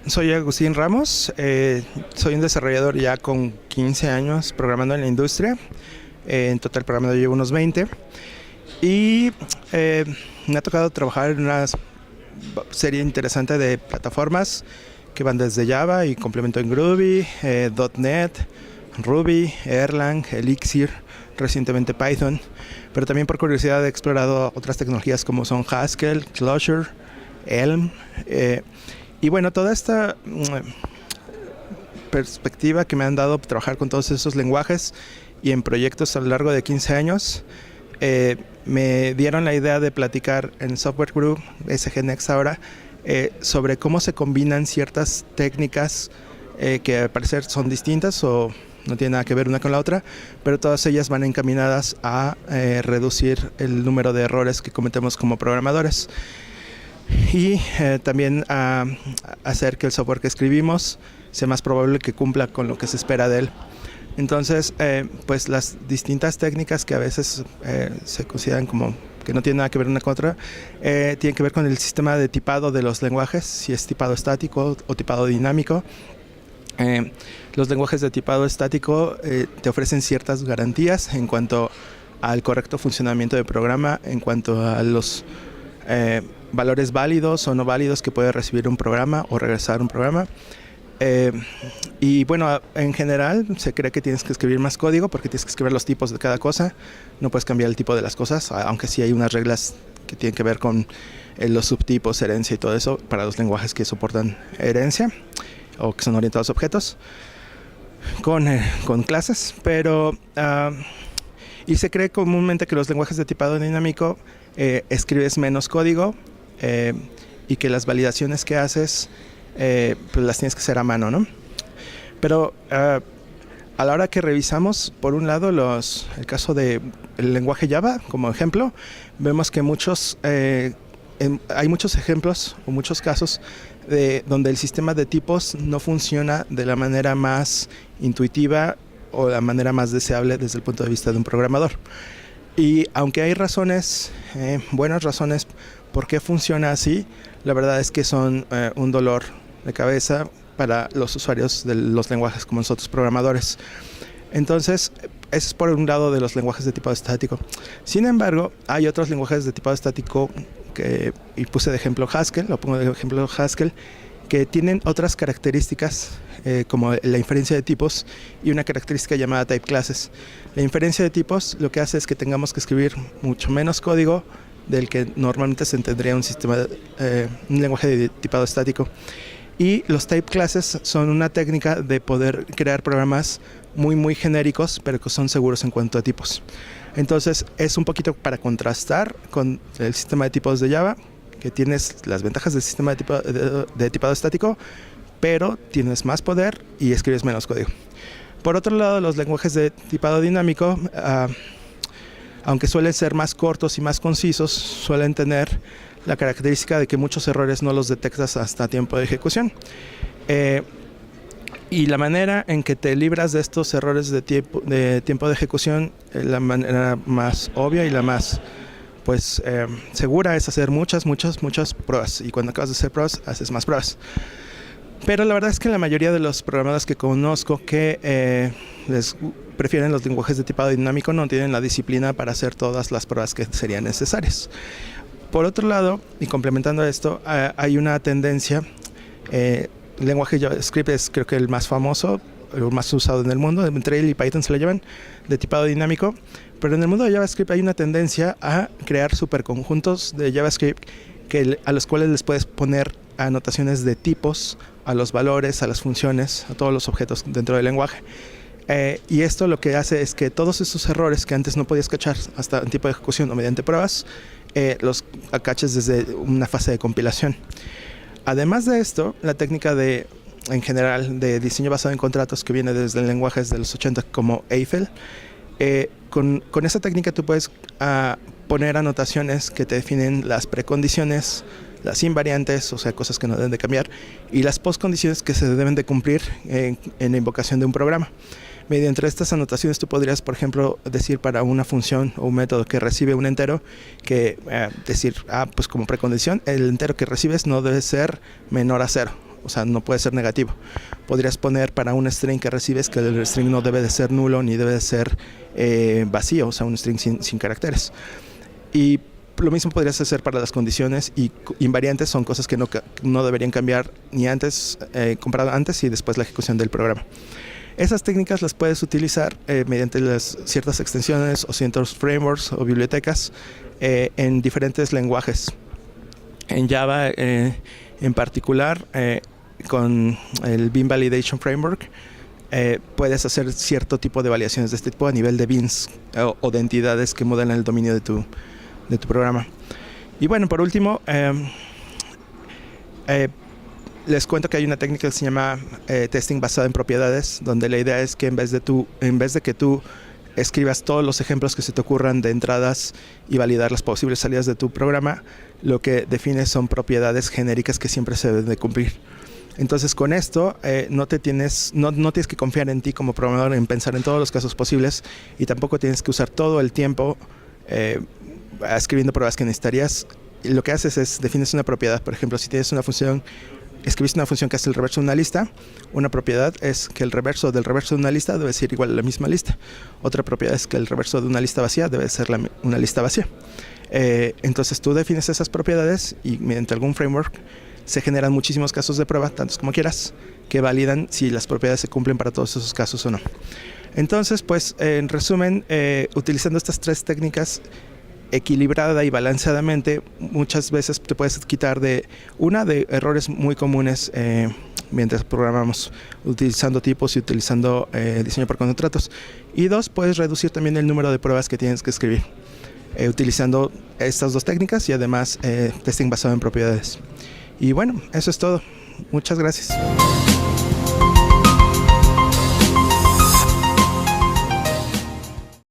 Soy Agustín Ramos, soy un desarrollador ya con 15 años programando en la industria. En total programando llevo unos 20 y me ha tocado trabajar en una serie interesante de plataformas que van desde Java y complemento en Groovy, .NET, Ruby, Erlang, Elixir, recientemente Python, pero también por curiosidad he explorado otras tecnologías como son Haskell, Clojure, Elm, y bueno, toda esta perspectiva que me han dado trabajar con todos esos lenguajes y en proyectos a lo largo de 15 años, me dieron la idea de platicar en Software Group, SG Next ahora, sobre cómo se combinan ciertas técnicas que al parecer son distintas o no tienen nada que ver una con la otra, pero todas ellas van encaminadas a reducir el número de errores que cometemos como programadores y también a hacer que el software que escribimos sea más probable que cumpla con lo que se espera de él. Entonces, pues las distintas técnicas que a veces se consideran como que no tienen nada que ver una con otra, tienen que ver con el sistema de tipado de los lenguajes, si es tipado estático o tipado dinámico. Los lenguajes de tipado estático te ofrecen ciertas garantías en cuanto al correcto funcionamiento del programa, en cuanto a los valores válidos o no válidos que puede recibir un programa o regresar un programa. Y bueno, en general se cree que tienes que escribir más código porque tienes que escribir los tipos de cada cosa. No puedes cambiar el tipo de las cosas, aunque sí hay unas reglas que tienen que ver con los subtipos, herencia y todo eso para los lenguajes que soportan herencia o que son orientados a objetos con clases. Pero y se cree comúnmente que los lenguajes de tipado dinámico escribes menos código y que las validaciones que haces pues las tienes que hacer a mano, ¿no? Pero a la hora que revisamos, por un lado, el caso del lenguaje Java, como ejemplo, vemos que hay muchos ejemplos o muchos casos donde el sistema de tipos no funciona de la manera más intuitiva o la manera más deseable desde el punto de vista de un programador. Y aunque hay buenas razones por qué funciona así, la verdad es que son un dolor de cabeza para los usuarios de los lenguajes como nosotros programadores. Entonces, eso es por un lado de los lenguajes de tipado estático. Sin embargo, hay otros lenguajes de tipado estático y puse de ejemplo Haskell, que tienen otras características como la inferencia de tipos y una característica llamada type classes. La inferencia de tipos lo que hace es que tengamos que escribir mucho menos código del que normalmente se entendería un lenguaje de tipado estático. Y los type classes son una técnica de poder crear programas muy genéricos, pero que son seguros en cuanto a tipos. Entonces es un poquito para contrastar con el sistema de tipos de Java, que tienes las ventajas del sistema de tipado estático, pero tienes más poder y escribes menos código. Por otro lado, los lenguajes de tipado dinámico, aunque suelen ser más cortos y más concisos, suelen tener la característica de que muchos errores no los detectas hasta tiempo de ejecución. Y la manera en que te libras de estos errores de tiempo de ejecución, la manera más obvia y la más segura es hacer muchas pruebas. Y cuando acabas de hacer pruebas, haces más pruebas. Pero la verdad es que la mayoría de los programadores que conozco que les prefieren los lenguajes de tipado dinámico no tienen la disciplina para hacer todas las pruebas que serían necesarias. Por otro lado, y complementando esto, hay una tendencia, el lenguaje JavaScript es creo que el más famoso, el más usado en el mundo, entre él y Python se lo llevan, de tipado dinámico, pero en el mundo de JavaScript hay una tendencia a crear superconjuntos de JavaScript a los cuales les puedes poner anotaciones de tipos a los valores, a las funciones, a todos los objetos dentro del lenguaje. Y esto lo que hace es que todos esos errores que antes no podías cachar hasta en tipo de ejecución o mediante pruebas, los caches desde una fase de compilación. Además de esto, la técnica en general de diseño basado en contratos que viene desde lenguajes de los 80 como Eiffel, con esa técnica tú puedes poner anotaciones que te definen las precondiciones, las invariantes, o sea, cosas que no deben de cambiar, y las postcondiciones que se deben de cumplir en la invocación de un programa. Mediante estas anotaciones tú podrías, por ejemplo, decir para una función o un método que recibe un entero, que decir, pues como precondición, el entero que recibes no debe ser menor a 0. o sea, no puede ser negativo. Podrías poner para un string que recibes que el string no debe de ser nulo ni debe de ser vacío, o sea, un string sin caracteres. Y lo mismo podrías hacer para las condiciones, y invariantes son cosas que no deberían cambiar ni antes, comparado antes y después la ejecución del programa. Esas técnicas las puedes utilizar mediante ciertas extensiones o ciertos frameworks o bibliotecas en diferentes lenguajes. En Java en particular, con el Bean Validation Framework, puedes hacer cierto tipo de validaciones de este tipo a nivel de beans o de entidades que modelan el dominio de tu programa. Y bueno, por último, les cuento que hay una técnica que se llama testing basado en propiedades, donde la idea es que en vez de que tú escribas todos los ejemplos que se te ocurran de entradas y validar las posibles salidas de tu programa, lo que defines son propiedades genéricas que siempre se deben de cumplir. Entonces, con esto no tienes que confiar en ti como programador en pensar en todos los casos posibles, y tampoco tienes que usar todo el tiempo escribiendo pruebas que necesitarías. Lo que haces es defines una propiedad. Por ejemplo, si tienes una función, escribiste una función que hace el reverso de una lista, una propiedad es que el reverso del reverso de una lista debe ser igual a la misma lista. Otra propiedad es que el reverso de una lista vacía debe ser una lista vacía. Entonces tú defines esas propiedades y mediante algún framework se generan muchísimos casos de prueba, tantos como quieras, que validan si las propiedades se cumplen para todos esos casos o no. Entonces, pues, en resumen, utilizando estas tres técnicas equilibrada y balanceadamente, muchas veces te puedes quitar de errores muy comunes mientras programamos, utilizando tipos y utilizando diseño por contratos. Y dos, puedes reducir también el número de pruebas que tienes que escribir utilizando estas dos técnicas y además testing basado en propiedades. Y bueno, eso es todo. Muchas gracias.